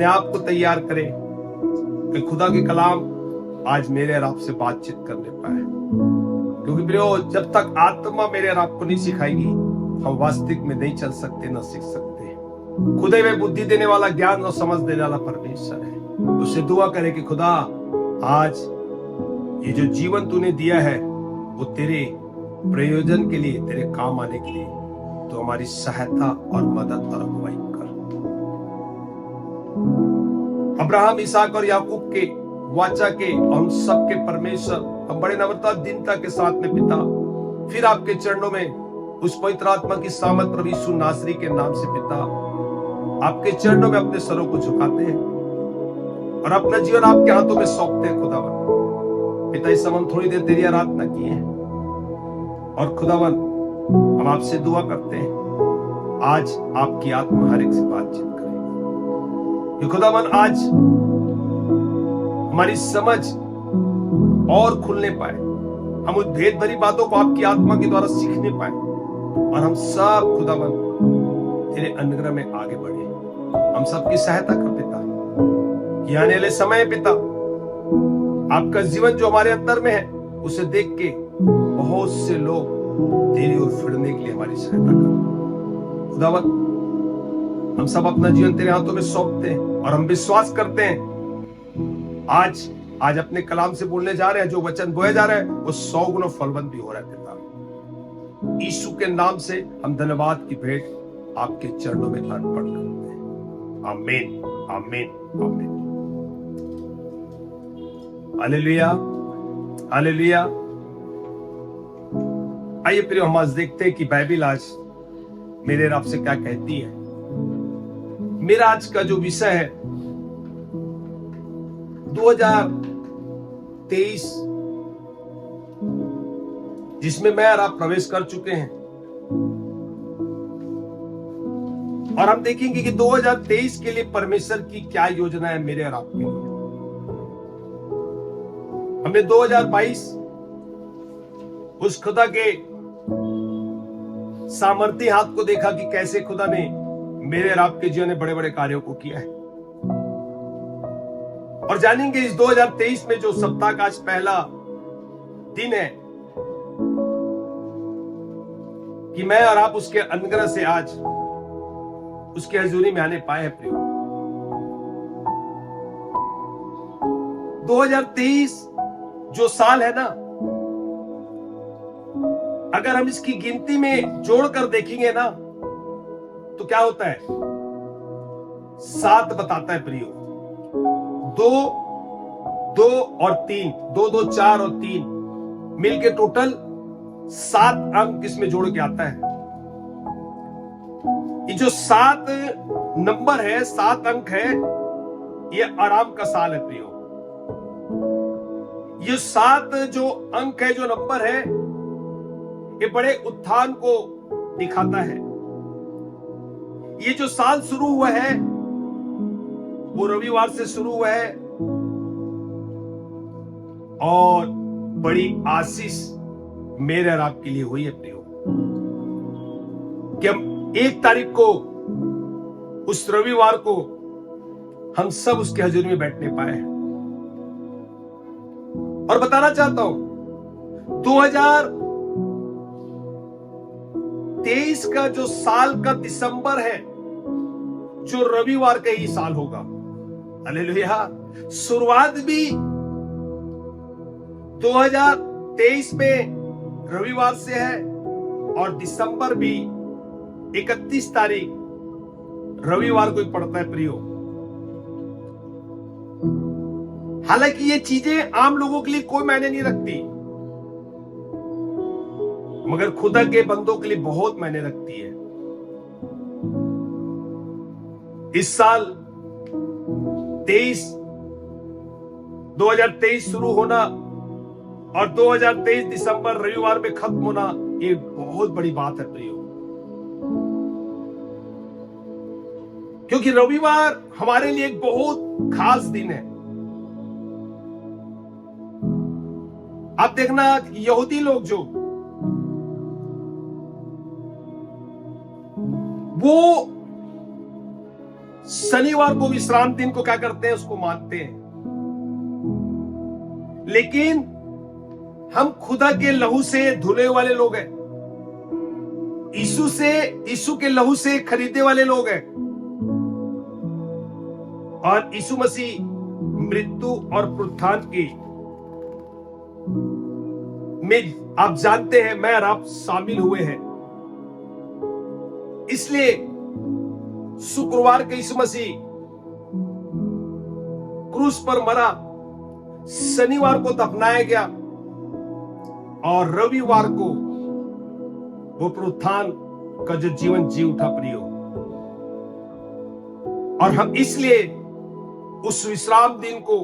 अपने आप को तैयार करें कि खुदा के कलाम आज मेरे और आपसे बातचीत करने पाए। क्योंकि प्रियो, जब तक आत्मा मेरे और आपको नहीं सिखाएगी, हम वास्तविक में नहीं चल सकते, न सीख सकते। खुदा में बुद्धि देने वाला, ज्ञान और समझ देने वाला परमेश्वर है। उससे दुआ करें कि खुदा, आज ये जो जीवन तूने दिया है वो तेरे प्रयोजन के लिए, तेरे काम आने के लिए, तो हमारी सहायता और मदद और अगुवाई कर। अब्राहम, इसहाक और याकूब के वाचा के और हम सबके परमेश्वर, हम बड़े नम्रता दीनता के साथ में पिता फिर आपके चरणों में उस पवित्र आत्मा की सामर्थ प्रभु यीशु नासरी के नाम से पिता आपके चरणों में अपने सरों को झुकाते हैं और अपना जीवन आपके हाथों में सौंपते हैं। खुदावन पिता, इस समय हम थोड़ी देर तेरी आराधना की है और खुदावन हम आपसे दुआ करते हैं, आज आपकी आत्मा हर एक से बातचीत करे। खुदावन आज हमारी समझ और खुलने पाए, हम उस भेद भरी बातों को आपकी आत्मा के द्वारा सीखने पाए और हम सब खुदावन तेरे अनुग्रह में आगे बढ़े। हम सबकी सहायता कर पिता, कि आने वाले समय पिता आपका जीवन जो हमारे अंदर में है उसे देख के बहुत से लोग तेरी ओर फिरने के लिए हमारी सहायता कर। खुदावन, हम सब अपना जीवन तेरे हाथों में सौंपते हैं और हम विश्वास करते हैं आज अपने कलाम से बोलने जा रहे हैं, जो वचन बोए जा रहे हैं वो 100 गुना फलवंत भी हो रहा है पिता। यीशु के नाम से हम धन्यवाद की भेंट आपके चरणों में अर्पण करते हैं। आमीन, आमीन, आमीन। Hallelujah, hallelujah. आइए प्रियो, हम आज देखते हैं कि बाइबल आज मेरे रब से क्या कहती है। मेरा आज का जो विषय है 2023, जिसमें मैं और आप प्रवेश कर चुके हैं, और हम देखेंगे कि 2023 के लिए परमेश्वर की क्या योजना है मेरे और आपके लिए। हमने 2022 उस खुदा के सामर्थ्य हाथ को देखा कि कैसे खुदा ने मेरे और आपके जीवन में बड़े बड़े कार्यों को किया है, और जानेंगे इस 2023 में जो सप्ताह का आज पहला दिन है कि मैं और आप उसके अनुग्रह से आज उसके हजूरी में आने पाए हैं। प्रियो, 2023 जो साल है ना, अगर हम इसकी गिनती में जोड़कर देखेंगे ना तो क्या होता है, 7 बताता है प्रियो। 2, 2 और 3, 2, 2, 4 और 3 मिलके टोटल 7 अंक इसमें जोड़ के आता है। ये जो 7 नंबर है, 7 अंक है, ये आराम का साल है प्रियो। ये 7 जो अंक है, जो नंबर है, ये बड़े उत्थान को दिखाता है। ये जो साल शुरू हुआ है वो रविवार से शुरू हुआ है और बड़ी आशीष मेरे और आपके लिए हुई है प्रियो, कि हम 1 तारीख को उस रविवार को हम सब उसके हजूरी में बैठने पाए हैं। और बताना चाहता हूं, 2023 का जो साल का दिसंबर है, जो रविवार का ही साल होगा। हालेलुया। शुरुआत भी 2023 में रविवार से है और दिसंबर भी 31 तारीख रविवार को ही पड़ता है प्रियो। हालांकि ये चीजें आम लोगों के लिए कोई मायने नहीं रखती, मगर खुदा के बंदों के लिए बहुत मायने रखती है। इस साल 2023 शुरू होना और 2023 दिसंबर रविवार में खत्म होना, ये बहुत बड़ी बात है प्रियो, क्योंकि रविवार हमारे लिए एक बहुत खास दिन है। आप देखना, यहूदी लोग जो वो शनिवार को विश्राम दिन को क्या करते हैं, उसको मानते हैं। लेकिन हम खुदा के लहू से धुले वाले लोग हैं, यीशु के लहू से खरीदे वाले लोग हैं। और यीशु मसीह मृत्यु और पुनरुत्थान की में आप जानते हैं मैं और आप शामिल हुए हैं। इसलिए शुक्रवार के यीशु मसीह क्रूस पर मरा, शनिवार को दफनाया गया और रविवार को वो पुनरुत्थान का जो जीवन जी उठा प्रियो। और हम इसलिए उस विश्राम दिन को,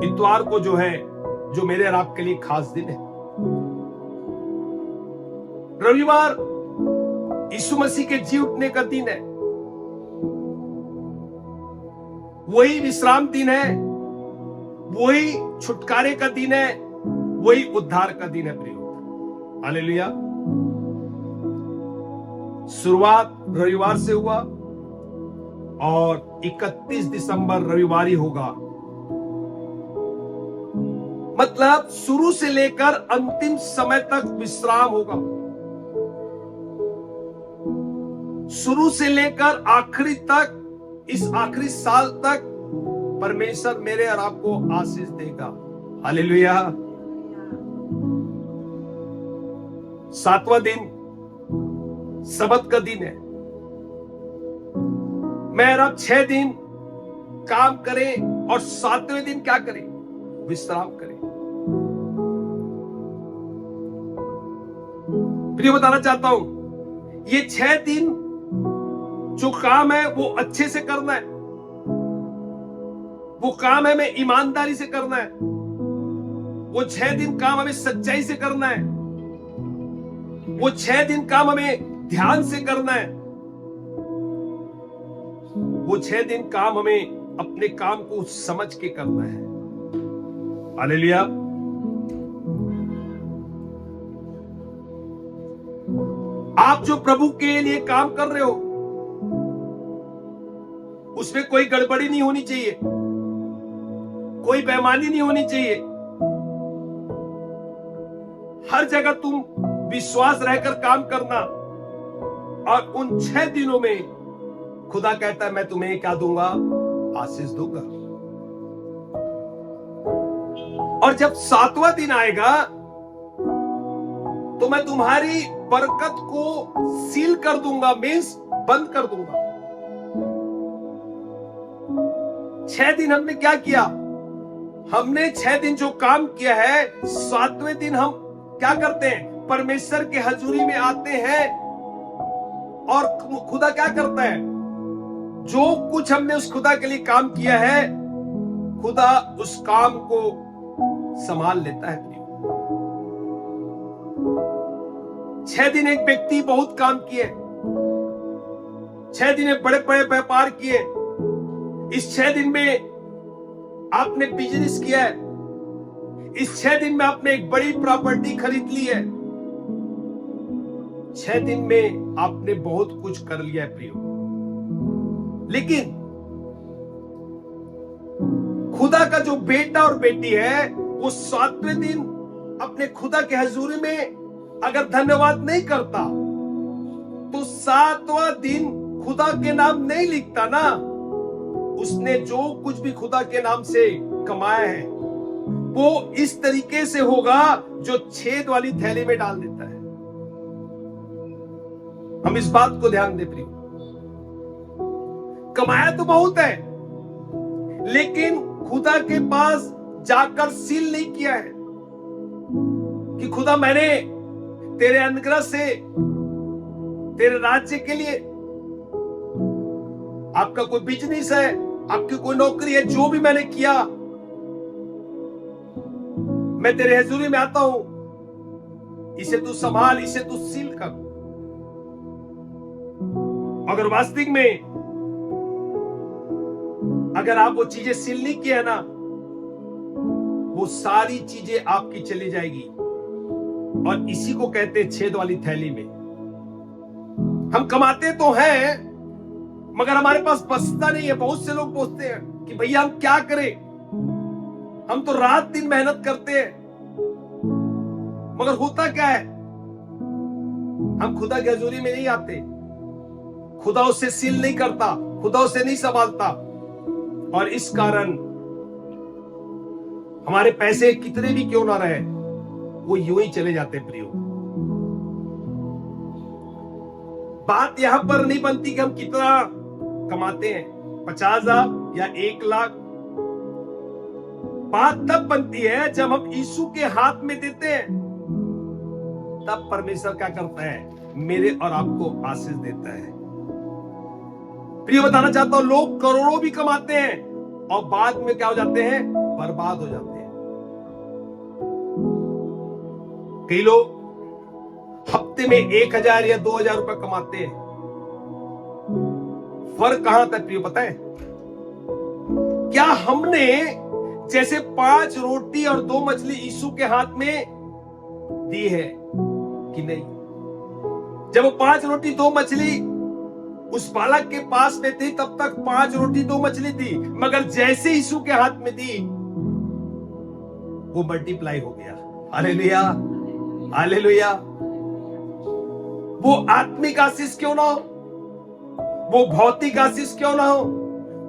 इतवार को जो है, जो मेरे और आपके लिए खास दिन है। रविवार यीशु मसीह के जी उठने का दिन है, वही विश्राम दिन है, वही छुटकारे का दिन है, वही उद्धार का दिन है प्रियो। हालेलुया। शुरुआत रविवार से हुआ और 31 दिसंबर रविवार ही होगा। मतलब शुरू से लेकर अंतिम समय तक विश्राम होगा, शुरू से लेकर आखिरी तक, इस आखिरी साल तक परमेश्वर मेरे और आपको आशीष देगा। हालेलुया। 7वां दिन सबत का दिन है। मैं और आप 6 दिन काम करें और 7वें दिन क्या करें, विश्राम करें। फिर बताना चाहता हूं, ये 6 दिन जो काम है वो अच्छे से करना है, वो काम है हमें ईमानदारी से करना है, वो 6 दिन काम हमें सच्चाई से करना है, वो 6 दिन काम हमें ध्यान से करना है, वो 6 दिन काम हमें अपने काम को समझ के करना है। हालेलुया। आप जो प्रभु के लिए काम कर रहे हो उसमें कोई गड़बड़ी नहीं होनी चाहिए, कोई बेईमानी नहीं होनी चाहिए। हर जगह तुम विश्वास रहकर काम करना, और उन 6 दिनों में खुदा कहता है मैं तुम्हें क्या दूंगा, आशीष दूंगा। और जब 7वां दिन आएगा तो मैं तुम्हारी बरकत को सील कर दूंगा, मींस बंद कर दूंगा। 6 दिन हमने क्या किया, हमने 6 दिन जो काम किया है, 7वें दिन हम क्या करते हैं, परमेश्वर के हजूरी में आते हैं। और खुदा क्या करता है, जो कुछ हमने उस खुदा के लिए काम किया है, खुदा उस काम को संभाल लेता है। 6 दिन एक व्यक्ति बहुत काम किए, 6 दिन बड़े बड़े व्यापार किए, इस 6 दिन में आपने बिजनेस किया है, इस 6 दिन में आपने एक बड़ी प्रॉपर्टी खरीद ली है, 6 दिन में आपने बहुत कुछ कर लिया है प्रियो। लेकिन खुदा का जो बेटा और बेटी है, वो 7वें दिन अपने खुदा के हजूरी में अगर धन्यवाद नहीं करता तो 7वां दिन खुदा के नाम नहीं लिखता ना। उसने जो कुछ भी खुदा के नाम से कमाया है वो इस तरीके से होगा जो छेद वाली थैली में डाल देता है। हम इस बात को ध्यान दें प्रियो, कमाया तो बहुत है लेकिन खुदा के पास जाकर सील नहीं किया है कि खुदा मैंने तेरे अनुग्रह से, तेरे राज्य के लिए, आपका कोई बिजनेस है, आपकी कोई नौकरी है, जो भी मैंने किया, मैं तेरे हजूरी में आता हूं, इसे तू संभाल, इसे तू सील कर। अगर वास्तविक में अगर आप वो चीजें सील नहीं किया ना, वो सारी चीजें आपकी चली जाएगी। और इसी को कहते हैं छेद वाली थैली में। हम कमाते तो हैं मगर हमारे पास बचता नहीं है। बहुत से लोग पूछते हैं कि भैया हम क्या करें, हम तो रात दिन मेहनत करते हैं, मगर होता क्या है, हम खुदा की हजूरी में नहीं आते, खुदा उससे सील नहीं करता, खुदा उसे नहीं संभालता, और इस कारण हमारे पैसे कितने भी क्यों ना रहे वो यूं ही चले जाते। प्रियो, बात यहां पर नहीं बनती कि हम कितना कमाते हैं, 50,000 या 1 लाख। बात तब बनती है जब हम यीशु के हाथ में देते हैं, तब परमेश्वर क्या करता है, मेरे और आपको आशीष देता है। प्रिय, बताना चाहता हूं, लोग करोड़ों भी कमाते हैं और बाद में क्या हो जाते हैं, बर्बाद हो जाते हैं। कई लोग हफ्ते में 1,000 या 2,000 रुपए कमाते हैं। फर्क कहां था प्रिय, पता है क्या? हमने जैसे 5 रोटी और 2 मछली यीशु के हाथ में दी है कि नहीं? जब वो 5 रोटी 2 मछली उस बालक के पास में थी, तब तक 5 रोटी 2 मछली थी, मगर जैसे यीशु के हाथ में दी वो मल्टीप्लाई हो गया। Hallelujah, hallelujah. वो आत्मिक आशीष क्यों ना हो, वो भौतिक आशीष क्यों ना हो,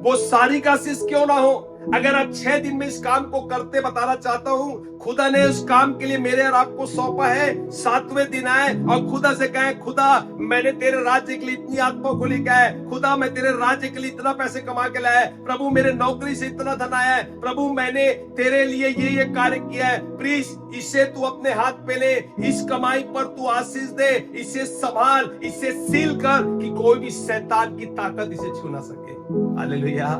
वो शारीरिक आशीष क्यों ना हो, अगर आप 6 दिन में इस काम को करते, बताना चाहता हूं, खुदा ने उस काम के लिए मेरे और आपको सौंपा है। 7वें दिन आए और खुदा से कहे, खुदा मैंने तेरे राज्य के लिए इतनी आत्मा को लेकर आया, खुदा मैं तेरे राज्य के लिए इतना पैसे कमा के लाया, प्रभु मेरे नौकरी से इतना धन आया है, प्रभु मैंने तेरे लिए ये कार्य किया है, प्लीज इसे तू अपने हाथ पे ले, इस कमाई पर तू आशीष दे, इसे संभाल, इसे सील कर कि कोई भी शैतान की ताकत इसे छू ना सके। हालेलुया।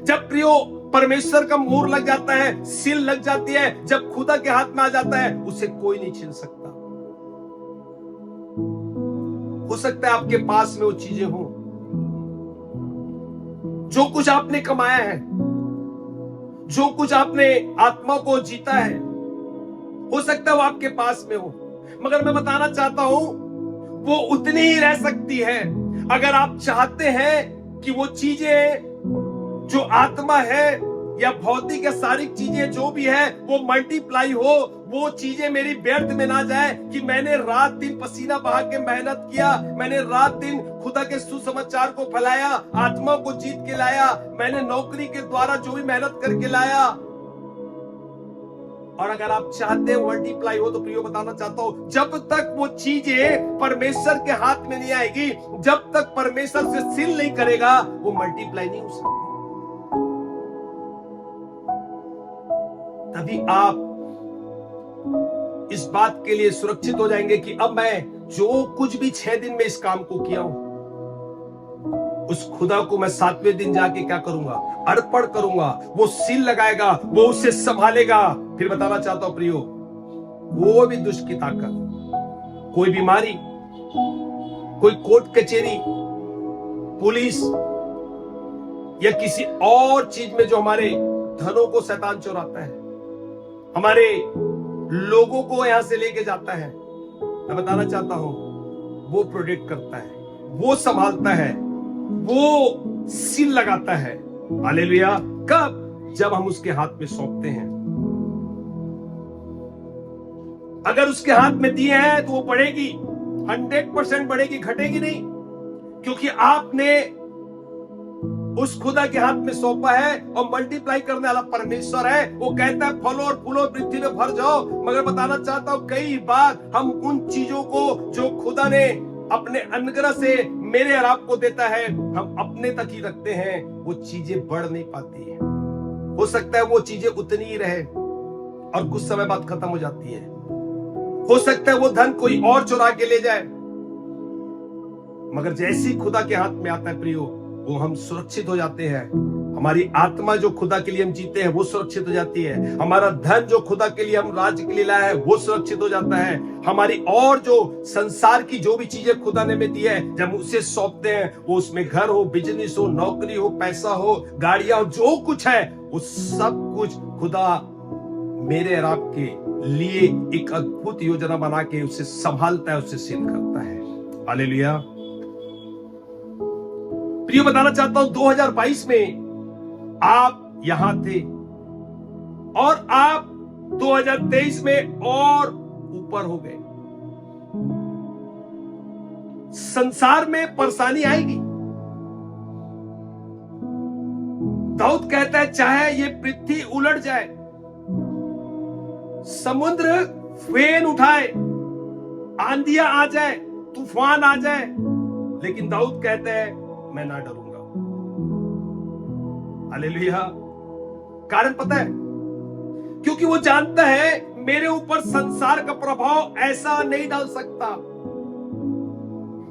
जब प्रियो परमेश्वर का मोहर लग जाता है, सील लग जाती है, जब खुदा के हाथ में आ जाता है, उसे कोई नहीं छीन सकता। हो सकता है आपके पास में वो चीजें हो, जो कुछ आपने कमाया है, जो कुछ आपने आत्मा को जीता है, हो सकता है वो आपके पास में हो, मगर मैं बताना चाहता हूं वो उतनी ही रह सकती है अगर आप चाहते हैं कि वो चीजें जो आत्मा है या भौतिक या शारीरिक चीजें जो भी है वो मल्टीप्लाई हो, वो चीजें मेरी व्यर्थ में ना जाए कि मैंने रात दिन पसीना बहा के मेहनत किया, मैंने रात दिन खुदा के सुसमाचार को फैलाया, आत्मा को जीत के लाया, मैंने नौकरी के द्वारा जो भी मेहनत करके लाया, और अगर आप चाहते हैं मल्टीप्लाई हो, तो प्रियो बताना चाहता हूं, जब तक वो चीजें परमेश्वर के हाथ में नहीं आएगी, जब तक परमेश्वर से सील नहीं करेगा, वो मल्टीप्लाई नहीं हो सकती। तभी आप इस बात के लिए सुरक्षित हो जाएंगे कि अब मैं जो कुछ भी 6 दिन में इस काम को किया हूं, उस खुदा को मैं 7वें दिन जाके क्या करूंगा, अर्पण करूंगा, वो सील लगाएगा, वो उसे संभालेगा। फिर बताना चाहता हूं प्रियो, वो भी दुष्ट की ताकत, कोई बीमारी, कोई कोर्ट कचेरी, पुलिस या किसी और चीज में जो हमारे धनों को शैतान चुराता है, हमारे लोगों को यहां से लेके जाता है, मैं बताना चाहता हूं वो प्रोटेक्ट करता है, वो संभालता है, वो सील लगाता है। हालेलुया। कब? जब हम उसके हाथ में सौंपते हैं। अगर उसके हाथ में दिए हैं तो वो बढ़ेगी, 100% बढ़ेगी, घटेगी नहीं, क्योंकि आपने उस खुदा के हाथ में सौंपा है, और मल्टीप्लाई करने वाला परमेश्वर है। वो कहता है फलो और फूलो पृथ्वी में भर जाओ, मगर बताना चाहता हूं कई बार हम उन चीजों को जो खुदा ने अपने अनुग्रह से मेरे और आपको देता है, हम अपने तक ही रखते हैं, वो चीजें बढ़ नहीं पाती है। हो सकता है वो चीजें उतनी ही रहे और कुछ समय बाद खत्म हो जाती है। हो सकता है वो धन कोई और चुरा के ले जाए, मगर जैसे ही खुदा के हाथ में आता है प्रियो, वो हम सुरक्षित हो जाते हैं। हमारी आत्मा जो खुदा के लिए हम जीते हैं वो सुरक्षित हो जाती है। हमारा धन जो खुदा के लिए हम राज्य के लिए लाए हैं वो सुरक्षित हो जाता है। हमारी और जो संसार की जो भी चीजें खुदा ने में दी है, जब उसे सौंपते हैं, वो उसमें घर हो, बिजनेस हो, नौकरी हो, पैसा हो, गाड़ियां हो, जो कुछ है वो सब कुछ खुदा मेरे और आपके लिए एक अद्भुत योजना बना के उसे संभालता है, उसे सील करता है। हालेलुया। प्रियो, बताना चाहता हूं 2022 में आप यहां थे और आप 2023 में और ऊपर हो गए। संसार में परेशानी आएगी। दाऊद कहता है चाहे ये पृथ्वी उलट जाए, समुद्र फेन उठाए, आंधियां आ जाए, तूफान आ जाए, लेकिन दाऊद कहता है मैं ना डरूंगा। हालेलुया। कारण पता है, क्योंकि वो जानता है मेरे ऊपर संसार का प्रभाव ऐसा नहीं डाल सकता।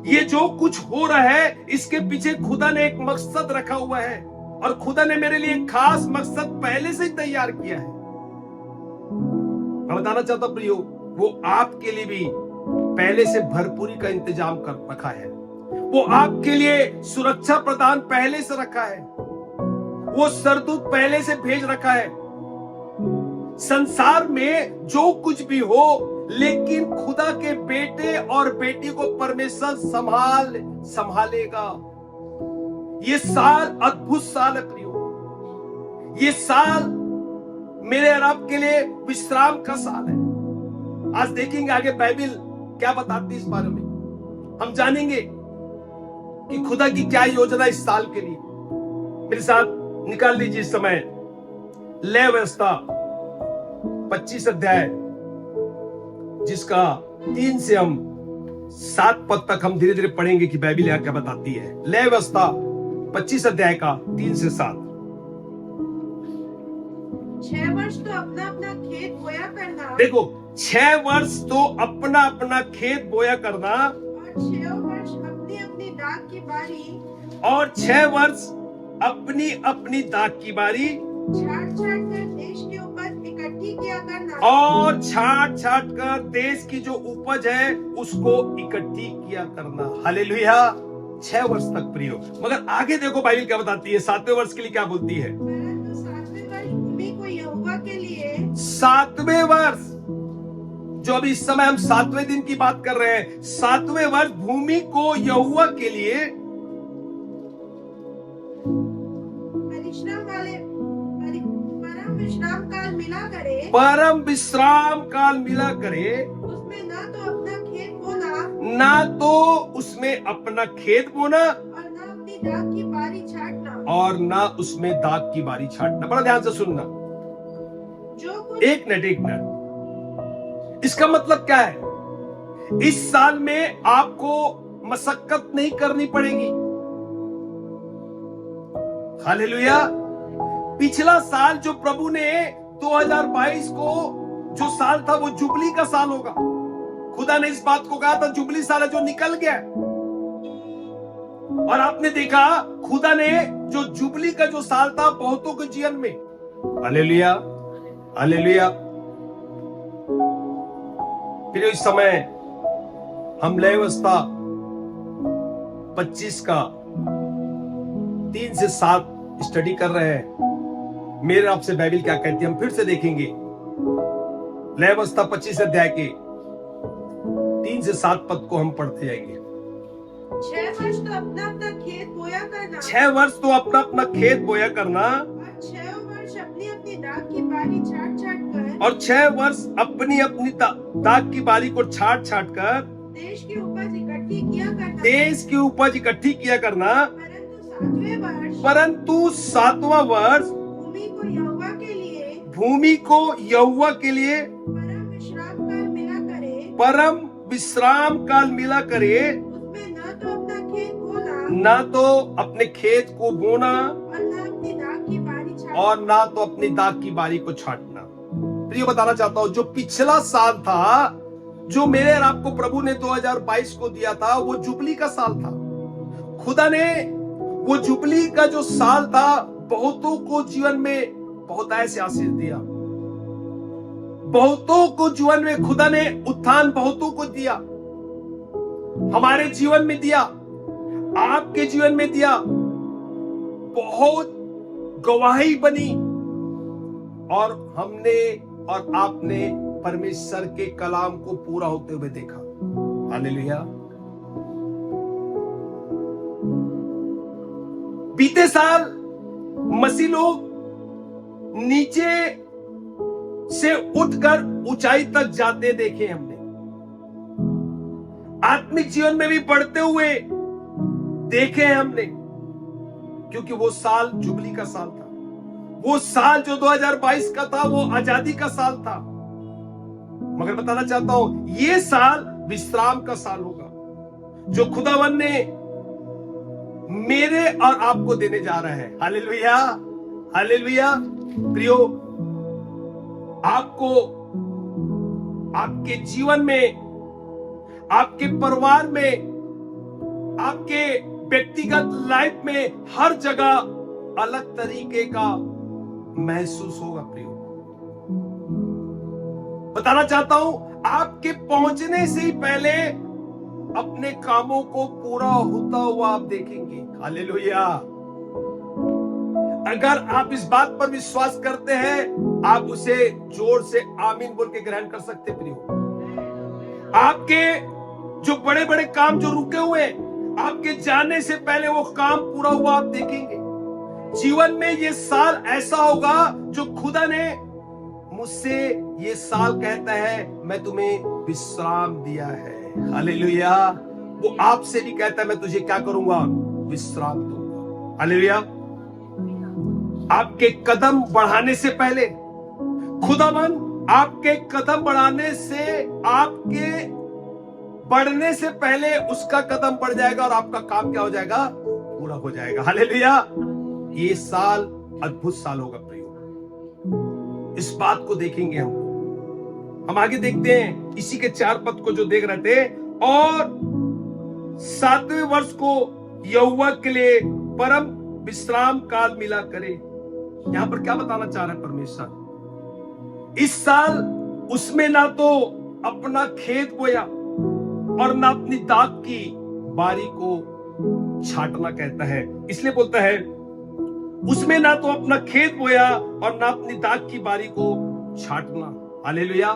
ये जो कुछ हो रहा है इसके पीछे खुदा ने एक मकसद रखा हुआ है और खुदा ने मेरे लिए एक खास मकसद पहले से ही तैयार किया है। मैं बताना चाहता हूं प्रियो, वो आपके लिए भी पहले से भरपूरी का इंतजाम कर रखा है। वो आपके लिए सुरक्षा प्रदान पहले से रखा है। वो सरदूत पहले से भेज रखा है। संसार में जो कुछ भी हो, लेकिन खुदा के बेटे और बेटी को परमेश्वर संभालेगा। ये साल अद्भुत साल है प्रियो। ये साल मेरे और आपके लिए विश्राम का साल है। आज देखेंगे आगे बाइबल क्या बताती है इस बारे में। हम जानेंगे कि खुदा की क्या योजना इस साल के लिए। मेरे साथ निकाल लीजिए इस समय लय व्यवस्था 25 अध्याय, जिसका 3 से हम 7 पद तक हम धीरे धीरे पढ़ेंगे कि बाइबल यहां क्या बताती है। लय व्यवस्था 25 अध्याय का 3 से 7। 6 वर्ष तो अपना अपना खेत बोया करना। देखो, 6 वर्ष तो अपना अपना खेत बोया करना और 6 वर्ष अपनी अपनी दाख की बारी। और 6 वर्ष अपनी अपनी दाख की बारी छाट छाट कर देश की उपज इकट्ठी किया करना। और छाट छाट कर देश की जो उपज है उसको इकट्ठी किया करना। हालेलुया। 6 वर्ष तक प्रियो। मगर आगे देखो बाइबल क्या बताती है। 7वें वर्ष के लिए क्या बोलती है। परंतु 7वें वर्ष भूमि को यहोवा के लिए। 7वें वर्ष, जो अभी इस समय हम 7वें दिन की बात कर रहे हैं, 7वें वर्ष भूमि को यहोवा के लिए परम विश्राम काल मिला करे। परम विश्राम काल मिला करे। उसमें ना तो अपना खेत बोना, ना तो उसमें अपना खेत बोना और ना अपनी दाख की बारी छाटना। और ना उसमें दाग की बारी छाटना। बड़ा ध्यान से सुनना। जो कुछ एक मिनट। इसका मतलब क्या है। इस साल में आपको मशक्कत नहीं करनी पड़ेगी। हालेलुया। पिछला साल जो प्रभु ने 2022 को जो साल था वो जुबली का साल होगा। खुदा ने इस बात को कहा था जुबली साल है जो निकल गया। और आपने देखा खुदा ने जो जुबली का जो साल था बहुतों के जीवन में। Hallelujah, hallelujah. फिर इस समय हम लय व्यवस्था 25 का 3 से 7 स्टडी कर रहे हैं। मेरे आपसे बाइबल क्या कहती है हम फिर से देखेंगे। लय व्यवस्था 25 अध्याय के 3 से 7 पद को हम पढ़ते जाएंगे। 6 वर्ष तो अपना अपना खेत बोया करना। 6 वर्ष तो अपना अपना खेत बोया करना और 6 वर्ष अपनी अपनी दाख की बारी छाट छाट कर। और 6 वर्ष अपनी अपनी दाख की बारी को छाट छाट कर देश की उपज इकट्ठी किया करना। देश की उपज इकट्ठी किया करना। परंतु 7वें वर्ष भूमि को यहोवा के लिए। भूमि को यहोवा के लिए परम विश्राम काल मिला करे। परम विश्राम काल मिला करे। उसमें ना तो अपना खेत बोना ना तो अपने खेत को बोना और ना अपनी दाख की बारी छाटना। और ना तो अपनी दाग की बारी को छाटना। प्रिय बताना चाहता हूं जो पिछला साल था, जो मेरे और आपको प्रभु ने 2022 को दिया था, वो जुबली का साल था। खुदा ने वो जुबली का जो साल था बहुतों को जीवन में बहुत ऐसे आशीष दिया। बहुतों को जीवन में खुदा ने उत्थान बहुतों को दिया। हमारे जीवन में दिया, आपके जीवन में दिया। बहुत गवाही बनी और हमने और आपने परमेश्वर के कलाम को पूरा होते हुए देखा। हालेलुया। बीते साल मसीह लोग नीचे से उठकर ऊंचाई तक जाते देखे हमने, आत्मिक जीवन में भी बढ़ते हुए देखे हैं हमने, क्योंकि वो साल जुबली का साल था। वो साल जो 2022 का था वो आजादी का साल था। मगर बताना चाहता हूं ये साल विश्राम का साल होगा जो खुदावन ने मेरे और आपको देने जा रहा है। Hallelujah, hallelujah. प्रियो, आपको आपके जीवन में, आपके परिवार में, आपके व्यक्तिगत लाइफ में हर जगह अलग तरीके का महसूस होगा। प्रियो, बताना चाहता हूं आपके पहुंचने से ही पहले अपने कामों को पूरा होता हुआ आप देखेंगे। हालेलुया। अगर आप इस बात पर विश्वास करते हैं आप उसे जोर से आमीन बोल के ग्रहण कर सकते। प्रियो, आपके जो बड़े बड़े काम जो रुके हुए आपके जाने से पहले वो काम पूरा हुआ आप देखेंगे। जीवन में ये साल ऐसा होगा जो खुदा ने मुझसे ये साल कहता है मैं तुम्हें विश्राम दिया है। हालेलुया। वो आपसे भी कहता है मैं तुझे क्या करूंगा, विश्राम दूंगा। हालेलुया। आपके कदम बढ़ाने से पहले खुदावन आपके कदम बढ़ाने से, आपके बढ़ने से पहले उसका कदम बढ़ जाएगा और आपका काम क्या हो जाएगा, पूरा हो जाएगा। हालेलुया। ये साल अद्भुत साल होगा प्रियो, इस बात को देखेंगे हम आगे देखते हैं इसी के 4 पद को जो देख रहे थे। और 7वें वर्ष को यहोवा के लिए परम विश्राम काल मिला करे। यहां पर क्या बताना चाह रहा है परमेश्वर, इस साल उसमें ना तो अपना खेत बोया और ना अपनी दाख की बारी को छाटना कहता है। इसलिए बोलता है उसमें ना तो अपना खेत बोया और ना अपनी दाख की बारी को छाटना। हालेलुया।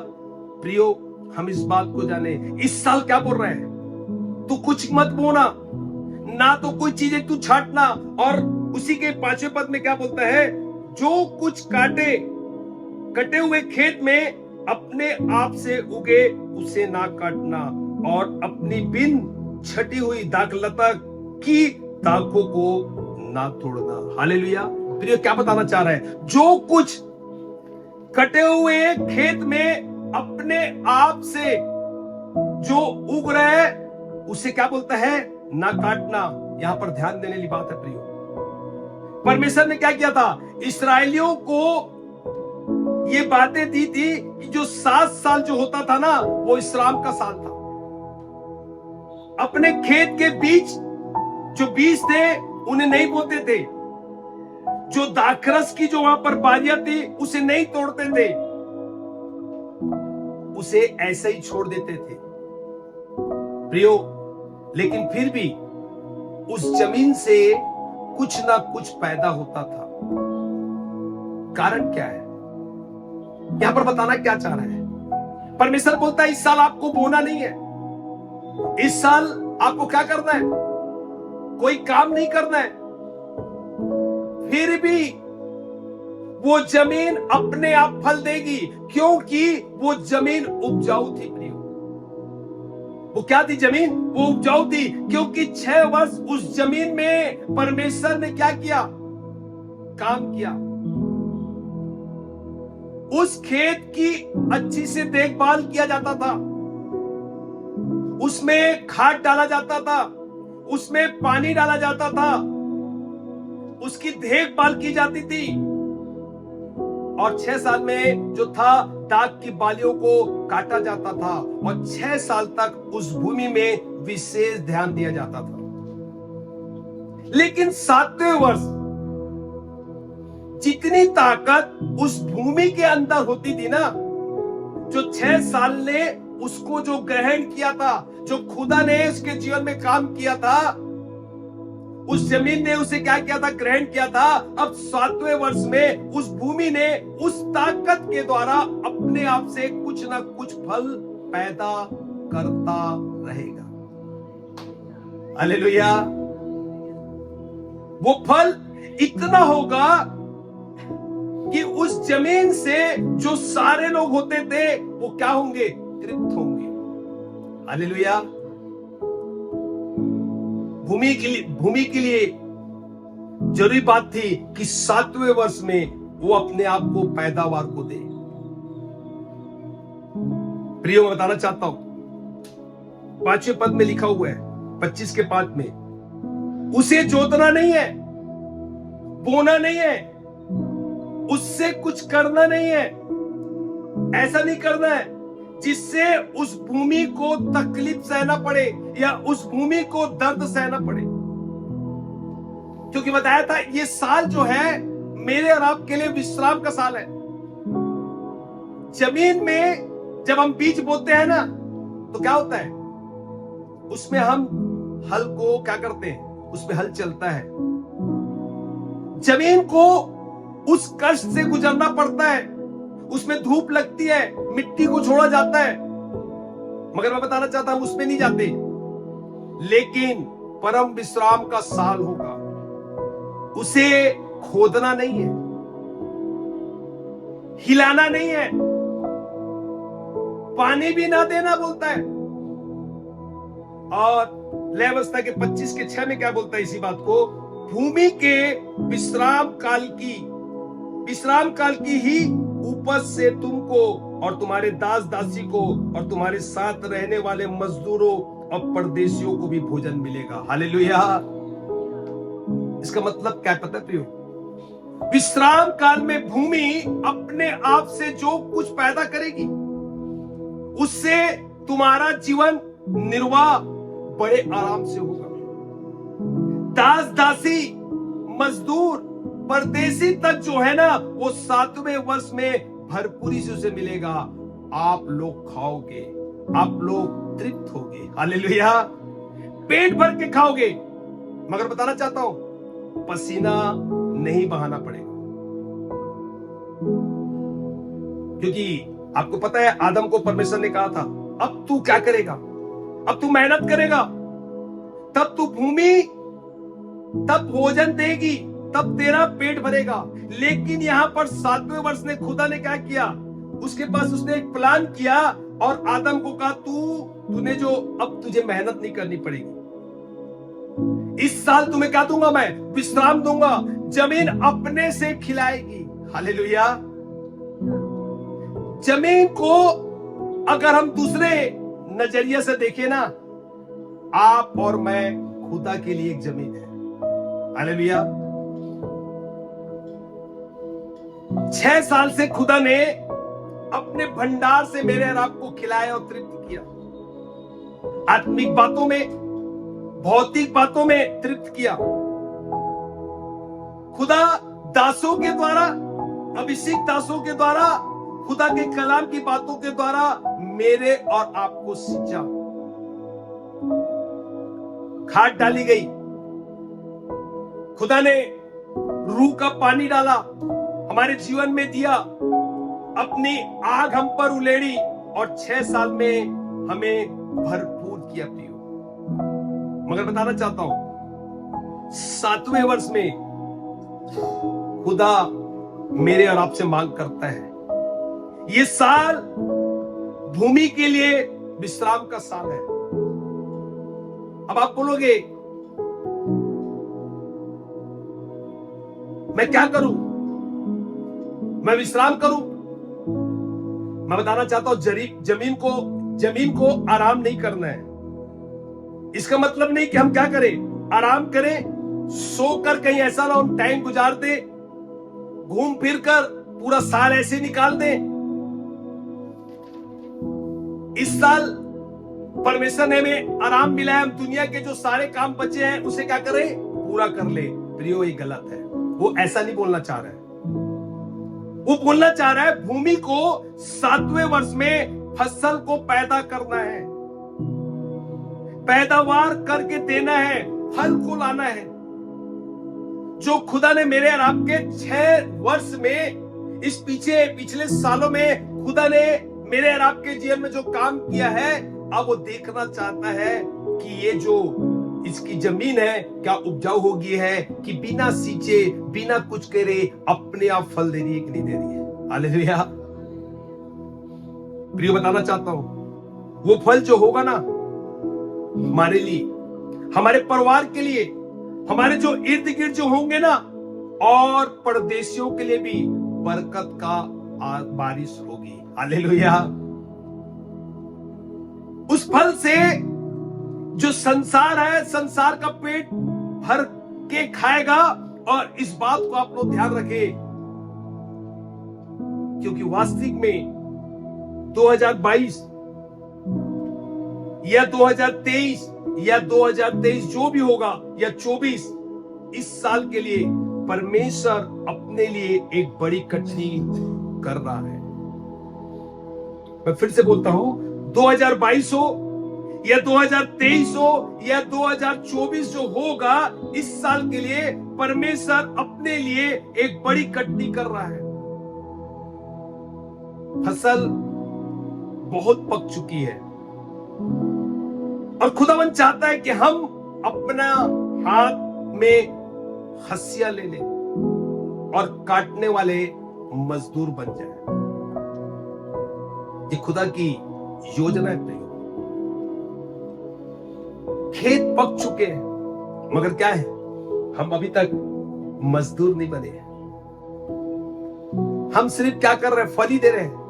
प्रियो, हम इस बात को जाने इस साल क्या बोल रहे हैं, तू कुछ मत बोना, ना तो कोई चीजें तू छाटना। और उसी के 5वें पद में क्या बोलता है, जो कुछ कटे हुए खेत में अपने आप से उगे उसे ना काटना और अपनी बिन छटी हुई दाखलता की दाखों को ना तोड़ना। हालेलुया। प्रियो, क्या बताना चाह रहा है, जो कुछ कटे हुए खेत में अपने आप से जो उग रहा है उसे क्या बोलता है, ना काटना। यहां पर ध्यान देने वाली बात है प्रियो, परमेश्वर ने क्या किया था, इस्राएलियों को ये बातें दी थी कि जो 7 साल जो होता था ना वो विश्राम का साल था। अपने खेत के बीच जो बीज थे उन्हें नहीं बोते थे, जो दाखरस की जो वहां पर बारियां थी उसे नहीं तोड़ते थे, उसे ऐसे ही छोड़ देते थे प्रियो। लेकिन फिर भी उस जमीन से कुछ ना कुछ पैदा होता था। कारण क्या है, यहां पर बताना क्या चाह रहा है, परमेश्वर बोलता है इस साल आपको बोना नहीं है, इस साल आपको क्या करना है, कोई काम नहीं करना है। फिर भी वो जमीन अपने आप फल देगी, क्योंकि वो जमीन उपजाऊ थी प्रियो। वो क्या थी जमीन, वो उपजाऊ थी, क्योंकि 6 वर्ष उस जमीन में परमेश्वर ने क्या किया, काम किया। उस खेत की अच्छी से देखभाल किया जाता था, उसमें खाद डाला जाता था, उसमें पानी डाला जाता था, उसकी देखभाल की जाती थी। और 6 साल में जो था दाख की बालियों को काटा जाता था और 6 साल तक उस भूमि में विशेष ध्यान दिया जाता था। लेकिन 7वें वर्ष जितनी ताकत उस भूमि के अंदर होती थी ना, जो 6 साल ने उसको जो ग्रहण किया था, जो खुदा ने उसके जीवन में काम किया था, उस जमीन ने उसे क्या किया था, ग्रहण किया था। अब 7वें वर्ष में उस भूमि ने उस ताकत के द्वारा अपने आप से कुछ ना कुछ फल पैदा करता रहेगा। हालेलुया। वो फल इतना होगा कि उस जमीन से जो सारे लोग होते थे वो क्या होंगे? तृप्त होंगे। हालेलुया। भूमि के लिए जरूरी बात थी कि 7वें वर्ष में वो अपने आप को पैदावार को दे। प्रियो, मैं बताना चाहता हूं, 5वें पद में लिखा हुआ है, 25 के 5 में, उसे जोतना नहीं है, बोना नहीं है, उससे कुछ करना नहीं है। ऐसा नहीं करना है जिससे उस भूमि को तकलीफ सहना पड़े या उस भूमि को दर्द सहना पड़े। क्योंकि बताया था ये साल जो है मेरे और आपके लिए विश्राम का साल है। जमीन में जब हम बीज बोते हैं ना, तो क्या होता है? उसमें हम हल को क्या करते हैं? उसमें हल चलता है। जमीन को उस कष्ट से गुजरना पड़ता है, उसमें धूप लगती है, मिट्टी को छोड़ा जाता है, मगर मैं बताना चाहता हूं उसमें नहीं जाते। लेकिन परम विश्राम का साल होगा, उसे खोदना नहीं है, हिलाना नहीं है, पानी भी ना देना बोलता है। और लय अवस्था के 25 के 6 में क्या बोलता है इसी बात को? भूमि के विश्राम काल की ही उपज से तुमको और तुम्हारे दास दासी को और तुम्हारे साथ रहने वाले मजदूरों और परदेशियों को भी भोजन मिलेगा। हालेलुया। इसका मतलब क्या पता प्रियो? विश्राम काल में भूमि अपने आप से जो कुछ पैदा करेगी उससे तुम्हारा जीवन निर्वाह बड़े आराम से होगा। दास दासी, मजदूर, परदेसी तक जो है ना, वो 7वें वर्ष में भरपूरी से उसे मिलेगा। आप लोग खाओगे, आप लोग तृप्त होगे। हालेलुया। पेट भर के खाओगे, मगर बताना चाहता हूं पसीना नहीं बहाना पड़ेगा। क्योंकि आपको पता है आदम को परमेश्वर ने कहा था, अब तू क्या करेगा? अब तू मेहनत करेगा, तब तू भूमि तब भोजन देगी, तब तेरा पेट भरेगा। लेकिन यहां पर 7वें वर्ष ने खुदा ने क्या किया? उसके पास उसने एक प्लान किया और आदम को कहा तूने जो अब तुझे मेहनत नहीं करनी पड़ेगी, इस साल तुम्हें क्या दूंगा? मैं विश्राम दूंगा, जमीन अपने से खिलाएगी। हालेलुया। जमीन को अगर हम दूसरे नजरिए से देखें ना, आप और मैं खुदा के लिए एक जमीन है। हालेलुया। 6 साल से खुदा ने अपने भंडार से मेरे और आपको खिलाया और तृप्त किया। आत्मिक बातों में, भौतिक बातों में तृप्त किया। खुदा दासों के द्वारा, अभिषेक दासों के द्वारा, खुदा के कलाम की बातों के द्वारा मेरे और आपको सिंचा, खाद डाली गई। खुदा ने रूह का पानी डाला, हमारे जीवन में दिया, अपनी आग हम पर उलेड़ी और 6 साल में हमें भरपूर किया प्रियो। मगर बताना चाहता हूं 7वें वर्ष में खुदा मेरे और आपसे मांग करता है। ये साल भूमि के लिए विश्राम का साल है। अब आप बोलोगे मैं क्या करूं? मैं विश्राम करूं? मैं बताना चाहता हूं जमीन को आराम नहीं करना है। इसका मतलब नहीं कि हम क्या करें, आराम करें, सोकर कहीं ऐसा ना हो टाइम गुजार दे, घूम फिर कर पूरा साल ऐसे निकाल दें। इस साल परमेश्वर ने हमें आराम मिला है, हम दुनिया के जो सारे काम बचे हैं उसे क्या करें, पूरा कर ले। प्रियो ये गलत है, वो ऐसा नहीं बोलना चाह रहा है। वो बोलना चाह रहा है भूमि को 7वें वर्ष में फसल को पैदा करना है, पैदावार करके देना है, फल को लाना है। जो खुदा ने मेरे और आपके 6 वर्ष में इस पिछले सालों में खुदा ने मेरे और आपके जीवन में जो काम किया है, अब वो देखना चाहता है कि ये जो इसकी जमीन है क्या उपजाऊ होगी है कि बिना सींचे बिना कुछ करे अपने आप फल दे रही है कि नहीं दे रही है? हालेलुया। प्रिय बताना चाहता हूं वो फल जो होगा ना हमारे लिए, हमारे परिवार के लिए, हमारे जो इर्द गिर्द जो होंगे ना, और परदेशियों के लिए भी बरकत का बारिश होगी। हालेलुया। उस फल से जो संसार है, संसार का पेट भर के खाएगा। और इस बात को आप लोग ध्यान रखें, क्योंकि वास्तविक में 2022 या 2023 या 2023 जो भी होगा या 24, इस साल के लिए परमेश्वर अपने लिए एक बड़ी कठिनाई कर रहा है। मैं फिर से बोलता हूं, 2022 हो या 2023 हो या 2024 जो होगा, इस साल के लिए परमेश्वर अपने लिए एक बड़ी कटनी कर रहा है। फसल बहुत पक चुकी है और खुदावन चाहता है कि हम अपना हाथ में हंसिया ले लें और काटने वाले मजदूर बन जाए। ये खुदा की योजना है। खेत पक चुके हैं मगर क्या है, हम अभी तक मजदूर नहीं बने हैं। हम सिर्फ क्या कर रहे हैं, फल ही दे रहे हैं।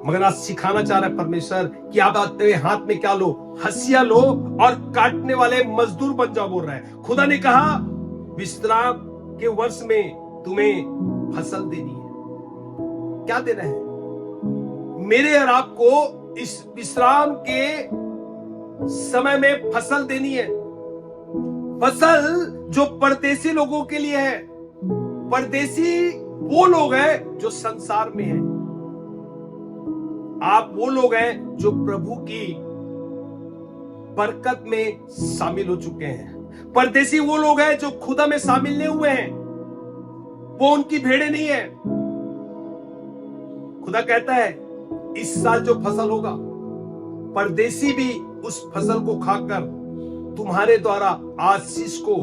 मगर आज सिखाना चाह रहा है परमेश्वर कि आप अपने हाथ में क्या लो, हंसिया लो और काटने वाले मजदूर बन जाओ बोल रहा है। खुदा ने कहा विश्राम के वर्ष में तुम्हें फसल देनी है। क्या देना है? मेरे और आपको इस विश्राम के समय में फसल देनी है। फसल जो परदेसी लोगों के लिए है। परदेसी वो लोग हैं जो संसार में हैं। आप वो लोग हैं जो प्रभु की बरकत में शामिल हो चुके हैं। परदेसी वो लोग हैं जो खुदा में शामिल नहीं हुए हैं। वो उनकी भेड़ें नहीं है। खुदा कहता है इस साल जो फसल होगा, परदेसी भी उस फसल को खाकर तुम्हारे द्वारा आशीष को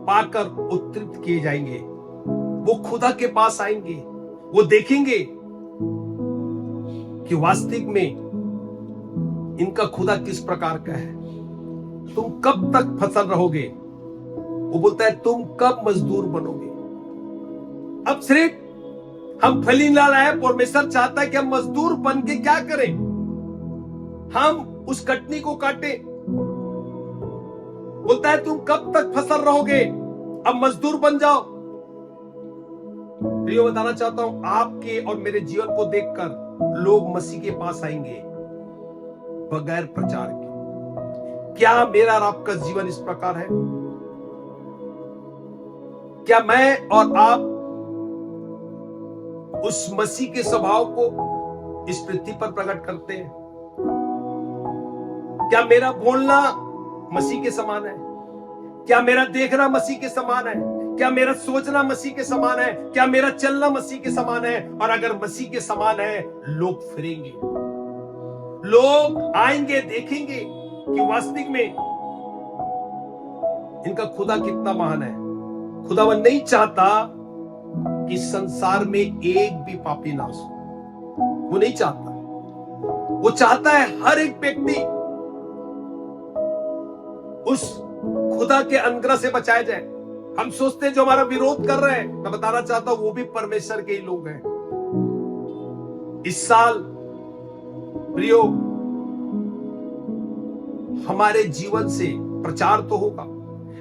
पाकर उत्तरित किए जाएंगे। वो खुदा के पास आएंगे, वो देखेंगे कि वास्तविक में इनका खुदा किस प्रकार का है। तुम कब तक फसल रहोगे? वो बोलता है तुम कब मजदूर बनोगे? अब सिर्फ हम फली ना लाए, परमेश्वर चाहता है कि हम मजदूर बन के क्या करें? हम उस कटनी को काटे। बोलता है तुम कब तक फसल रहोगे? अब मजदूर बन जाओ। प्रिय बताना चाहता हूं, आपके और मेरे जीवन को देखकर लोग मसीह के पास आएंगे बगैर प्रचार के। क्या मेरा और आपका जीवन इस प्रकार है? क्या मैं और आप उस मसीह के स्वभाव को इस पृथ्वी पर प्रकट करते हैं? क्या मेरा बोलना मसीह के समान है? क्या मेरा देखना मसीह के समान है? क्या मेरा सोचना मसीह के समान है? क्या मेरा चलना मसीह के समान है? और अगर मसीह के समान है, लोग फिरेंगे, लोग आएंगे, देखेंगे कि वास्तविक में इनका खुदा कितना महान है। खुदावन नहीं चाहता कि संसार में एक भी पापी नाश हो। वो नहीं चाहता। वो चाहता है हर एक व्यक्ति उस खुदा के अनुग्रह से बचाया जाए। हम सोचते हैं जो हमारा विरोध कर रहे हैं, मैं बताना चाहता हूं वो भी परमेश्वर के ही लोग हैं। इस साल प्रियो हमारे जीवन से प्रचार तो होगा,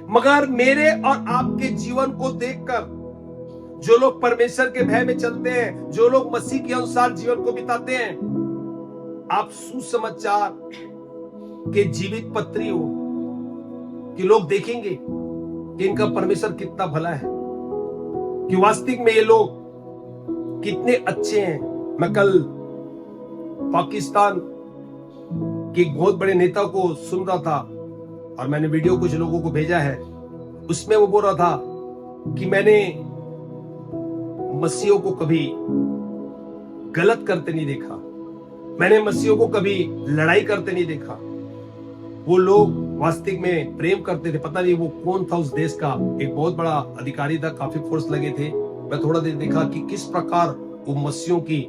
मगर मेरे और आपके जीवन को देखकर जो लोग परमेश्वर के भय में चलते हैं, जो लोग मसीह के अनुसार जीवन को बिताते हैं, आप सुसमाचार के जीवित पत्री हो कि लोग देखेंगे कि इनका परमेश्वर कितना भला है, कि वास्तविक में ये लोग कितने अच्छे हैं। मैं कल पाकिस्तान के एक बहुत बड़े नेता को सुन रहा था और मैंने वीडियो कुछ लोगों को भेजा है। उसमें वो बोल रहा था कि मैंने मसीहों को कभी गलत करते नहीं देखा, मैंने मसीहों को कभी लड़ाई करते नहीं देखा। वो लोग वास्तविक में प्रेम करते थे। पता नहीं वो कौन था उस देश का, एक बहुत बड़ा अधिकारी था, काफी फोर्स लगे थे। मैं थोड़ा देर देखा कि किस प्रकार वो मसीहों की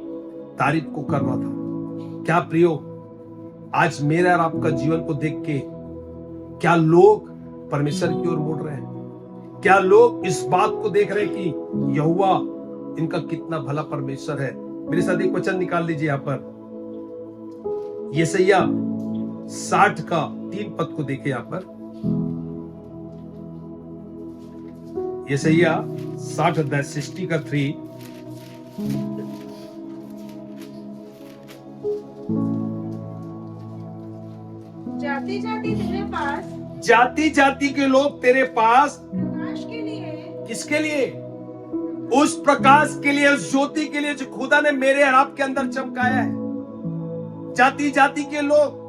तारीफ को कर रहा था। क्या प्रियो, आज मेरा और आपका जीवन को देख के क्या लोग परमेश्वर की ओर मुड़ रहे हैं? क्या लोग इस बात को देख रहे हैं कि यहोवा इनका कितना भला परमेश्वर है? मेरे साथ एक वचन निकाल लीजिए यहाँ पर, यशायाह 60 का 3 पद को देखिए यहाँ पर। यशायाह 60 अध्याय 60 का 3। जाति जाति तेरे पास, जाति जाति के लोग तेरे पास प्रकाश के लिए, किसके लिए? उस प्रकाश के लिए, उस ज्योति के लिए जो खुदा ने मेरे और आपके अंदर चमकाया है। जाति जाति के लोग,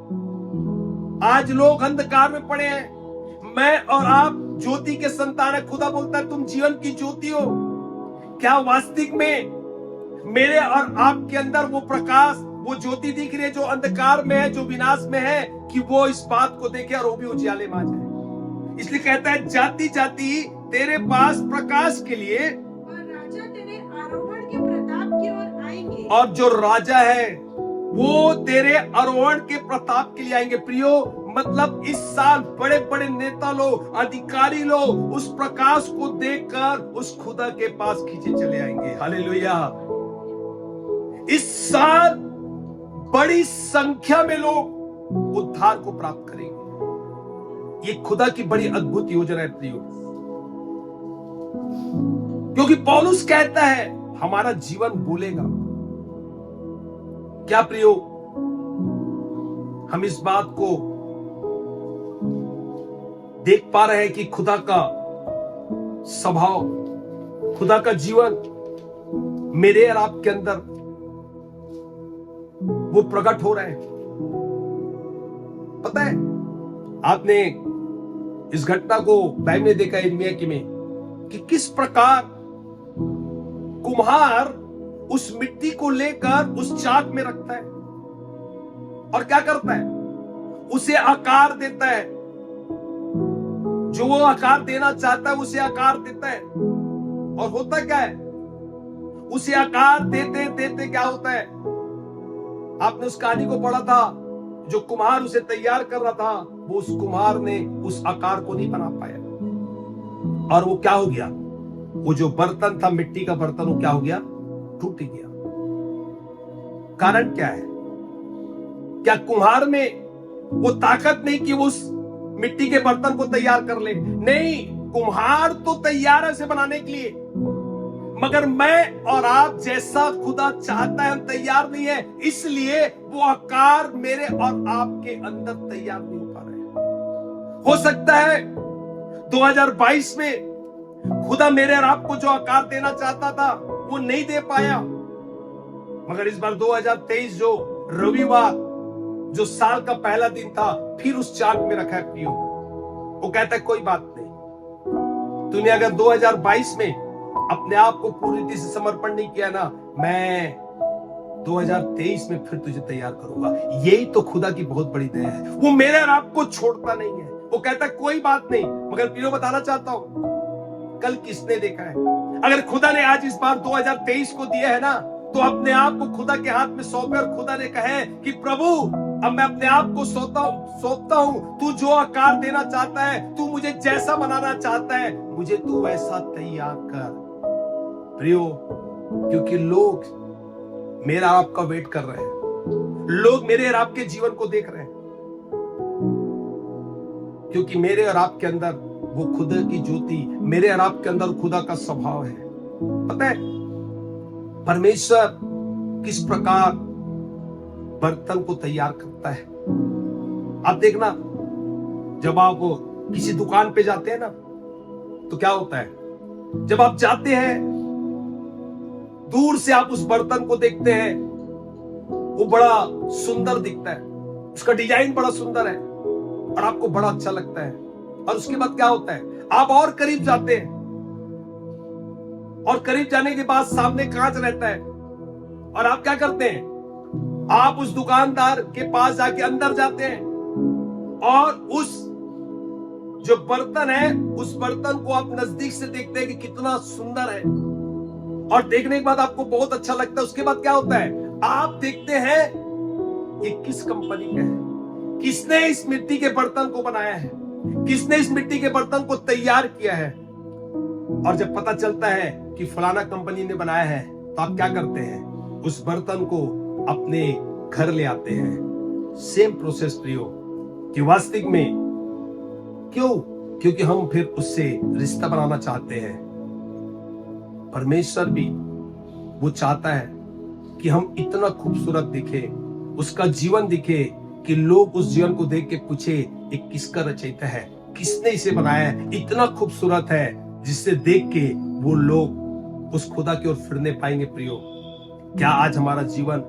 आज लोग अंधकार में पड़े हैं। मैं और आप ज्योति के संतान है। खुदा बोलता है तुम जीवन की ज्योति हो। क्या वास्तविक में मेरे और आपके अंदर वो प्रकाश, वो ज्योति दिख रही है जो अंधकार में है, जो विनाश में है, कि वो इस बात को देखे और वो भी उजियाले में आ जाए? इसलिए कहता है जाति जाति तेरे पास प्रकाश के लिए, और राजा तेरे आरोहण के प्रताप की ओर आएंगे। और जो राजा है वो तेरे आरोहण के प्रताप के लिए आएंगे। प्रियो, मतलब इस साल बड़े बड़े नेता लोग, अधिकारी लोग उस प्रकाश को देखकर उस खुदा के पास खींचे चले आएंगे। हालेलुया। इस साल बड़ी संख्या में लोग उद्धार को प्राप्त करेंगे। ये खुदा की बड़ी अद्भुत योजना है प्रियो, क्योंकि पौलुस कहता है हमारा जीवन बोलेगा। क्या प्रियो, हम इस बात को देख पा रहे हैं कि खुदा का स्वभाव, खुदा का जीवन मेरे और आपके अंदर वो प्रकट हो रहा है? पता है, आपने इस घटना को बाइबल में देखा यिर्मयाह की में, कि किस प्रकार कुम्हार उस मिट्टी को लेकर उस चाक में रखता है और क्या करता है? उसे आकार देता है। जो वो आकार देना चाहता है उसे आकार देता है। और होता क्या है? उसे आकार देते देते क्या होता है? आपने उस कहानी को पढ़ा था, जो कुम्हार उसे तैयार कर रहा था, वो उस कुम्हार ने उस आकार को नहीं बना पाया। और वो क्या हो गया? वो जो बर्तन था, मिट्टी का बर्तन, वो क्या हो गया? टूट गया। कारण क्या है? क्या कुम्हार में वो ताकत नहीं कि वो उस मिट्टी के बर्तन को तैयार कर ले? नहीं, कुम्हार तो तैयार है उसे बनाने के लिए, मगर मैं और आप जैसा खुदा चाहता है हम तैयार नहीं है। इसलिए वो आकार मेरे और आपके अंदर तैयार नहीं हो पा रहे। हो सकता है 2022 में खुदा मेरे और आपको जो आकार देना चाहता था वो नहीं दे पाया, मगर इस बार 2023 जो रविवार, जो साल का पहला दिन था, फिर उस चाक में रखा है प्रियो। वो कहता है कोई बात नहीं, तूने अगर 2022 में अपने आप को पूरी रीति से समर्पण नहीं किया ना, मैं 2023 में फिर तुझे तैयार करूंगा। यही तो खुदा की बहुत बड़ी दया है। वो मेरे और आपको छोड़ता नहीं है। वो कहता है कोई बात नहीं, मगर प्रियो बताना चाहता हूं, कल किसने देखा है? अगर खुदा ने आज इस बार 2023 को दिया है ना, तो अपने आप को खुदा के हाथ में सौंपे और खुदा ने कहे कि प्रभु अब मैं अपने आप को सौंपता हूं। तू जो आकार देना चाहता है, तू मुझे जैसा बनाना चाहता है, मुझे तू वैसा तैयार कर प्रियो। क्योंकि लोग मेरा आपका वेट कर रहे हैं, लोग मेरे और आपके जीवन को देख रहे हैं, क्योंकि मेरे और आपके अंदर वो खुदा की ज्योति, मेरे और आपके अंदर खुदा का स्वभाव है। पता है परमेश्वर किस प्रकार बर्तन को तैयार करता है? आप देखना, जब आप किसी दुकान पे जाते हैं ना, तो क्या होता है? जब आप जाते हैं, दूर से आप उस बर्तन को देखते हैं, वो बड़ा सुंदर दिखता है, उसका डिजाइन बड़ा सुंदर है और आपको बड़ा अच्छा लगता है। और उसके बाद क्या होता है? आप और करीब जाते हैं, और करीब जाने के बाद सामने कांच रहता है, और आप क्या करते हैं? आप उस दुकानदार के पास जाके अंदर जाते हैं और उस जो बर्तन है उस बर्तन को आप नजदीक से देखते हैं कि कितना सुंदर है, और देखने के बाद आपको बहुत अच्छा लगता है। उसके बाद क्या होता है, आप देखते हैं ये किस कंपनी का है, किसने इस मिट्टी के बर्तन को बनाया है, किसने इस मिट्टी के बर्तन को तैयार किया है। और जब पता चलता है कि फलाना कंपनी ने बनाया है, तो आप क्या करते हैं, उस बर्तन को अपने घर ले आते हैं। सेम प्रोसेस प्रियो, कि वास्तविक में क्यों, क्योंकि हम फिर उससे रिश्ता बनाना चाहते हैं। परमेश्वर भी वो चाहता है कि हम इतना खूबसूरत दिखे, उसका जीवन दिखे, कि लोग उस जीवन को देख के पूछे ये किसका रचयिता है, किसने इसे बनाया है, इतना खूबसूरत है, जिससे देख के वो लोग उस खुदा की ओर फिरने पाएंगे। प्रियो, क्या आज हमारा जीवन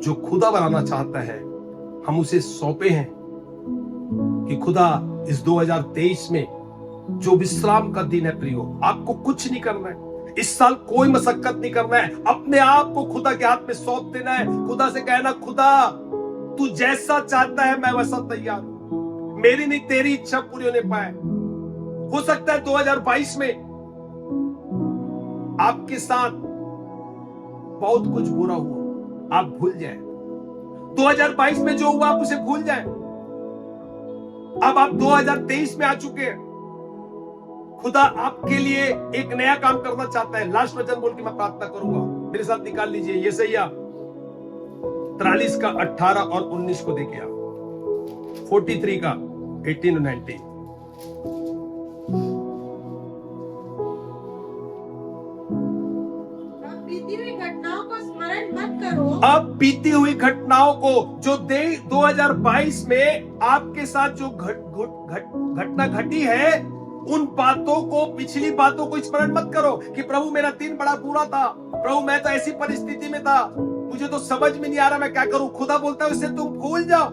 जो खुदा बनाना चाहता है, हम उसे सौंपे हैं कि खुदा इस 2023 में जो विश्राम का दिन है प्रियो, आपको कुछ नहीं करना है, इस साल कोई मशक्कत नहीं करना है, अपने आप को खुदा के हाथ में सौंप देना है। खुदा से कहना, खुदा तू जैसा चाहता है मैं वैसा तैयार हूं, मेरी नहीं तेरी इच्छा पूरी होने पाए। हो सकता है 2022 में आपके साथ बहुत कुछ बुरा हुआ, आप भूल जाए। 2022 में जो हुआ आप उसे भूल जाए। अब आप 2023 में आ चुके हैं। खुदा आपके लिए एक नया काम करना चाहता है। लास्ट वचन बोल के मैं प्रार्थना करूंगा, मेरे साथ निकाल लीजिए यशायाह 43 का 18 और 19 को देखिए आप, 43 का 18 और 19। अब बीती हुई घटनाओं को जो 2022 में आपके साथ जो घटना घटी है, उन बातों को, पिछली बातों को स्मरण मत करो कि प्रभु मेरा दिन बड़ा बुरा था, प्रभु मैं तो ऐसी परिस्थिति में था, मुझे तो समझ में नहीं आ रहा मैं क्या करूं। खुदा बोलता है उससे तुम भूल जाओ,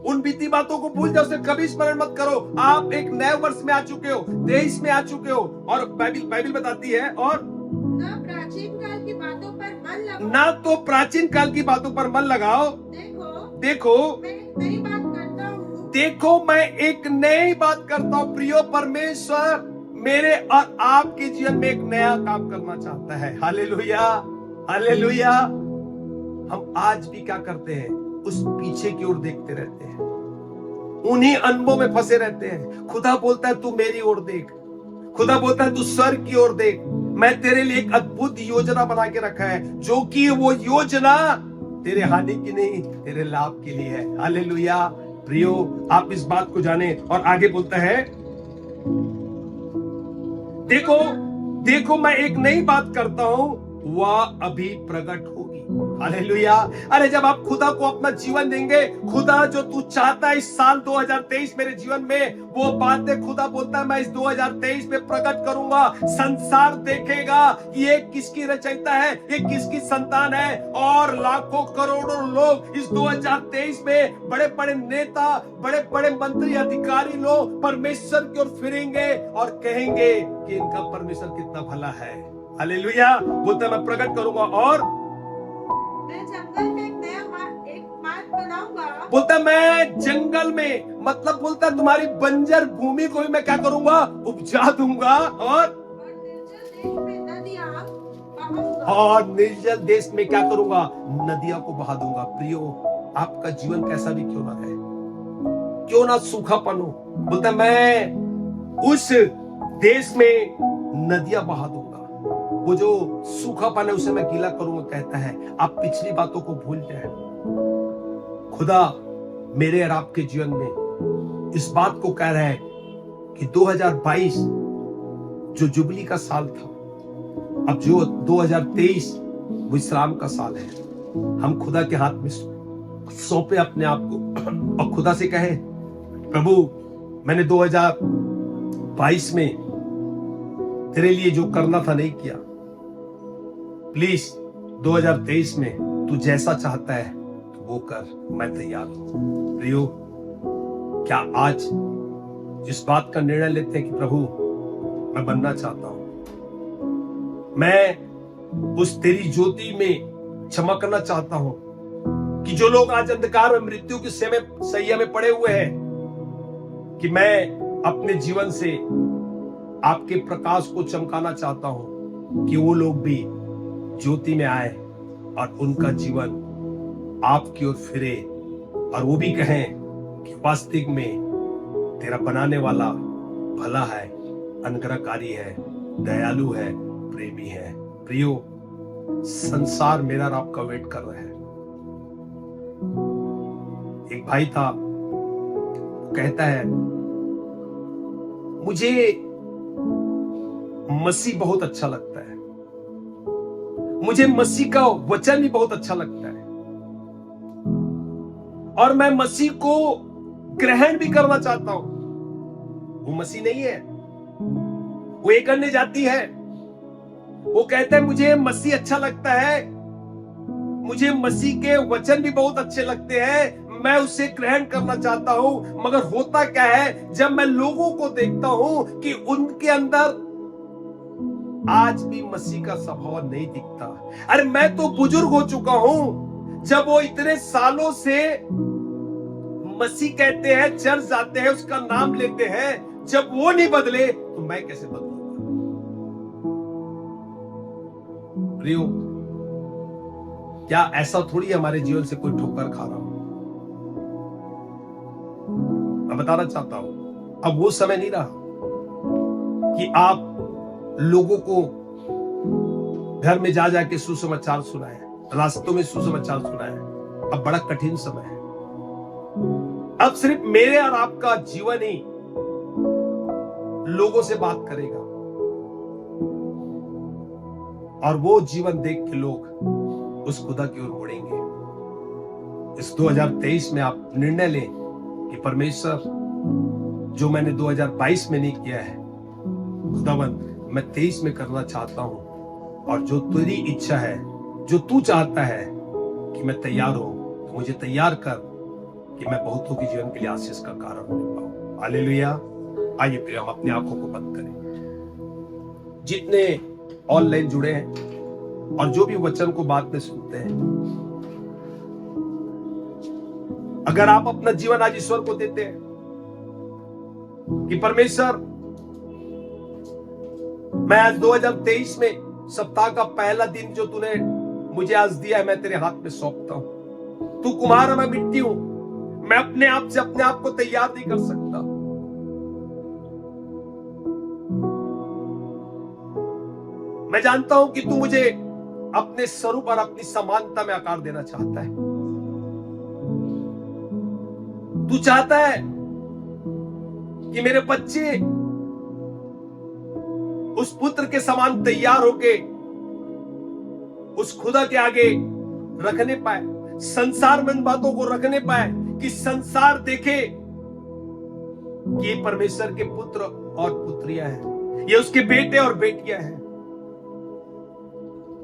उन बीती बातों को भूल जाओ, उसे कभी स्मरण मत करो। आप एक नए वर्ष में आ चुके हो, 23 में आ चुके हो, और बाइबल बताती है, और ना प्राचीन काल की बातों पर मन लगाओ, ना तो प्राचीन काल की बातों पर मन लगाओ। देखो मैं एक नई बात करता हूँ, देखो मैं एक नई बात करता हूँ। प्रियो, परमेश्वर मेरे और आपके जीवन में एक नया काम करना चाहता है। Hallelujah, hallelujah. हम आज भी क्या करते हैं, उस पीछे की ओर देखते रहते हैं, उन्हीं अनुभव में फंसे रहते हैं। खुदा बोलता है तू मेरी ओर देख, खुदा बोलता है तू स्वर्ग की ओर देख, मैं तेरे लिए एक अद्भुत योजना बना के रखा है, जो कि वो योजना तेरे हानि की नहीं, तेरे लाभ के लिए है। हालेलुया। प्रियो, आप इस बात को जाने। और आगे बोलता है, देखो देखो मैं एक नई बात करता हूं, वह अभी प्रकट होगी। हालेलुया। अरे जब आप खुदा को अपना जीवन देंगे, खुदा जो तू चाहता है इस साल 2023 मेरे जीवन में, वो बातें खुदा बोलता है मैं इस 2023 में प्रकट करूंगा। संसार देखेगा कि ये किसकी रचयिता है, ये किसकी संतान है, और लाखों करोड़ों लोग इस 2023 में, बड़े बड़े नेता, बड़े बड़े मंत्री, अधिकारी लोग परमेश्वर की ओर फिरेंगे और कहेंगे कि इनका परमेश्वर कितना भला है। हालेलुया। बोलता है मैं प्रकट करूंगा, और मैं जंगल में एक मार्ग बनाऊंगा। बोलता है मैं जंगल में, मतलब बोलता है तुम्हारी बंजर भूमि को भी मैं क्या करूंगा, उपजा दूंगा, और निर्जल देश में क्या करूंगा, नदियां को बहा दूंगा। प्रियो, आपका जीवन कैसा भी क्यों ना है, क्यों ना सूखापन हो, बोलता है मैं उस देश में नदियां बहा दूंगा, वो जो सूखापन है उसे मैं गीला करूंगा। कहता है आप पिछली बातों को भूल जाए। खुदा मेरे और आपके जीवन में इस बात को कह रहा है कि 2022 जो जुबली का साल था, अब जो 2023 विश्राम का साल है, हम खुदा के हाथ में सौंपे अपने आप को, और खुदा से कहे प्रभु मैंने 2022 में तेरे लिए जो करना था नहीं किया, प्लीज 2023 में तू जैसा चाहता है तो वो कर, मैं तैयार हूं। प्रियो, क्या आज इस बात का निर्णय लेते हैं कि प्रभु मैं बनना चाहता हूं, मैं उस तेरी ज्योति में चमकना चाहता हूं, कि जो लोग आज अंधकार में मृत्यु की सैया में पड़े हुए हैं, कि मैं अपने जीवन से आपके प्रकाश को चमकाना चाहता हूं कि वो लोग भी ज्योति में आए और उनका जीवन आपकी ओर फिरे और वो भी कहें कि वास्तविक में तेरा बनाने वाला भला है, अनुग्रहकारी है, दयालु है, प्रेमी है। प्रियो, संसार मेरा और आपका वेट कर रहा है। एक भाई था, कहता है मुझे मसीह बहुत अच्छा लगता है, मुझे मसीह का वचन भी बहुत अच्छा लगता है और मैं मसीह को ग्रहण भी करना चाहता हूं। वो मसीह नहीं है, वो एक अन्य जाति है। वो कहता है मुझे मसीह अच्छा लगता है, मुझे मसीह के वचन भी बहुत अच्छे लगते हैं, मैं उसे ग्रहण करना चाहता हूं। मगर होता क्या है, जब मैं लोगों को देखता हूं कि उनके अंदर आज भी मसीह का स्वभाव नहीं दिखता। अरे मैं तो बुजुर्ग हो चुका हूं, जब वो इतने सालों से मसीह कहते हैं, चर्च जाते हैं, उसका नाम लेते हैं, जब वो नहीं बदले तो मैं कैसे बदलूंगा? प्रियो, क्या ऐसा थोड़ी हमारे जीवन से कोई ठोकर खा रहा हो? मैं बताना चाहता हूं, अब वो समय नहीं रहा कि आप लोगों को घर में जा जाके सुसमाचार सुनाए, रास्तों में सुसमाचार सुनाए। अब बड़ा कठिन समय है। अब सिर्फ मेरे और आपका जीवन ही लोगों से बात करेगा और वो जीवन देख के लोग उस खुदा की ओर मुड़ेंगे। इस 2023 में आप निर्णय लें कि परमेश्वर, जो मैंने 2022 में नहीं किया है, खुदावन मैं 23 में करना चाहता हूं। और जो तेरी इच्छा है, जो तू चाहता है कि मैं तैयार हूं, तो मुझे तैयार कर कि मैं बहुतों के जीवन के लिए आशीष का कारण बन पाऊं। हालेलुया। आइए प्रिय, हम अपनी आंखों को बंद करें। जितने ऑनलाइन जुड़े हैं और जो भी वचन को बाद में सुनते हैं, अगर आप अपना जीवन आज ईश्वर को देते हैं कि परमेश्वर, मैं आज 2023 में सप्ताह का पहला दिन जो तूने मुझे आज दिया है, मैं तेरे हाथ में सौंपता हूं। तू कुम्हार है, मैं मिट्टी हूं, मैं अपने आप से अपने आप को तैयार नहीं कर सकता। मैं जानता हूं कि तू मुझे अपने स्वरूप और अपनी समानता में आकार देना चाहता है। तू चाहता है कि मेरे बच्चे उस पुत्र के समान तैयार होके उस खुदा के आगे रखने पाए, संसार में इन बातों को रखने पाए कि संसार देखे कि ये परमेश्वर के पुत्र और पुत्रियां हैं, ये उसके बेटे और बेटियां हैं।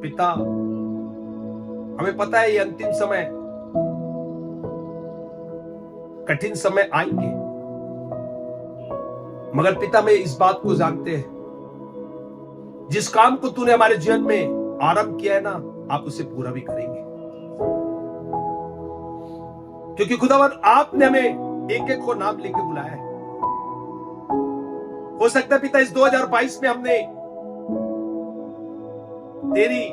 पिता, हमें पता है ये अंतिम समय, कठिन समय आएंगे, मगर पिता में इस बात को जानते हैं, जिस काम को तूने हमारे जीवन में आरंभ किया है ना, आप उसे पूरा भी करेंगे। क्योंकि खुदावन, आपने हमें एक एक को नाम लेके बुलाया है। हो सकता है पिता, इस 2022 में हमने तेरी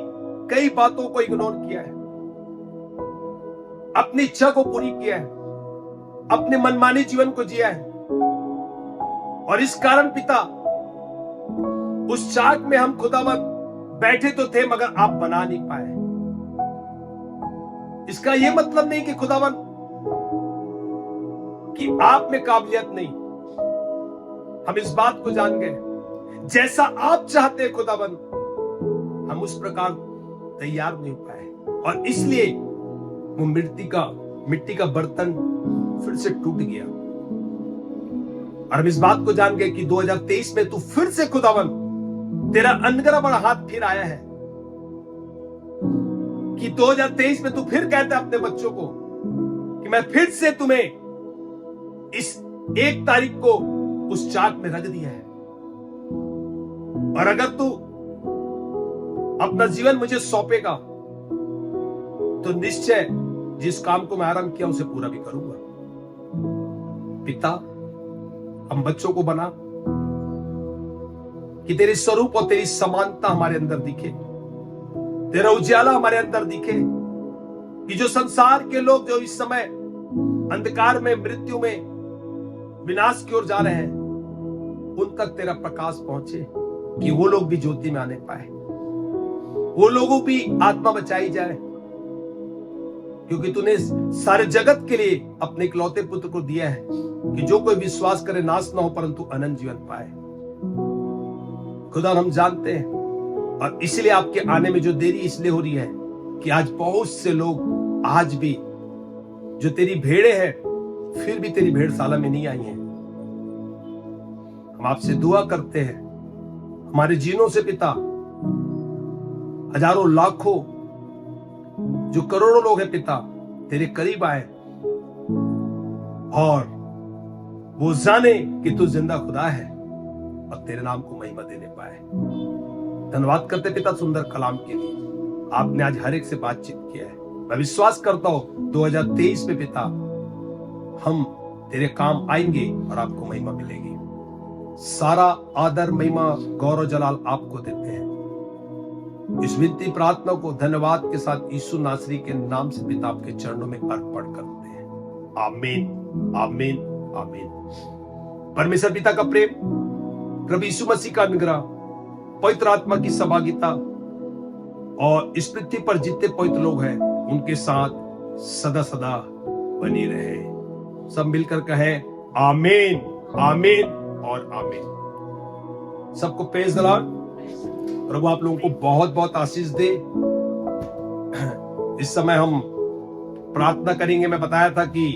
कई बातों को इग्नोर किया है, अपनी इच्छा को पूरी किया है, अपने मनमानी जीवन को जिया है, और इस कारण पिता, उस चार्ट में हम खुदावन बैठे तो थे, मगर आप बना नहीं पाए। इसका यह मतलब नहीं कि खुदावन कि आप में काबिलियत नहीं। हम इस बात को जान गए, जैसा आप चाहते हैं खुदावन, हम उस प्रकार तैयार नहीं पाए, और इसलिए वो मिट्टी का बर्तन फिर से टूट गया। और हम इस बात को जान गए कि 2023 में तू फिर से खुदावन, तेरा अनुग्रह बड़ा हाथ फिर आया है कि 2023 में तू फिर कहता है अपने बच्चों को कि मैं फिर से तुम्हें इस 1 तारीख को उस चार्ट में रख दिया है, और अगर तू अपना जीवन मुझे सौंपेगा तो निश्चय जिस काम को मैं आरंभ किया उसे पूरा भी करूंगा। पिता, हम बच्चों को बना कि तेरे स्वरूप और तेरी समानता हमारे अंदर दिखे, तेरा उजाला हमारे अंदर दिखे, कि जो संसार के लोग जो इस समय अंधकार में, मृत्यु में, विनाश की ओर जा रहे हैं, उन तक तेरा प्रकाश पहुंचे, कि वो लोग भी ज्योति में आने पाए, वो लोगों की आत्मा बचाई जाए, क्योंकि तूने सारे जगत के लिए अपने इकलौते पुत्र को दिया है कि जो कोई विश्वास करे नाश ना हो परंतु अनंत जीवन पाए। खुदा हम जानते हैं, और इसलिए आपके आने में जो देरी इसलिए हो रही है कि आज बहुत से लोग आज भी जो तेरी भेड़े हैं फिर भी तेरी भेड़शाला में नहीं आई हैं। हम आपसे दुआ करते हैं, हमारे जीनों से पिता, हजारों लाखों जो करोड़ों लोग हैं पिता, तेरे करीब आए और वो जाने कि तू जिंदा खुदा है और तेरे नाम को महिमा देने पाए। धन्यवाद करते पिता सुंदर कलाम के लिए, आपने आज हर एक से बातचीत किया है। मैं विश्वास करता हूं 2023 में पिता हम तेरे काम आएंगे और आपको महिमा मिलेगी। सारा आदर, महिमा, गौरव, जलाल आपको देते हैं। इस विनती प्रार्थना को धन्यवाद के साथ यीशु नासरी के नाम से पिता आपके चरणों में अर्पण करते हैं। आमीन, आमीन, आमीन। परमेश्वर पिता का प्रेम, प्रभु यीशु मसीह का अनुग्रह, पवित्र आत्मा की सहभागिता और इस पृथ्वी पर जितने पवित्र लोग हैं उनके साथ सदा सदा बनी रहे। सब मिलकर कहे आमीन, आमीन और आमीन। सबको प्रेज द लॉर्ड। प्रभु आप लोगों को बहुत बहुत आशीष दे। इस समय हम प्रार्थना करेंगे। मैं बताया था कि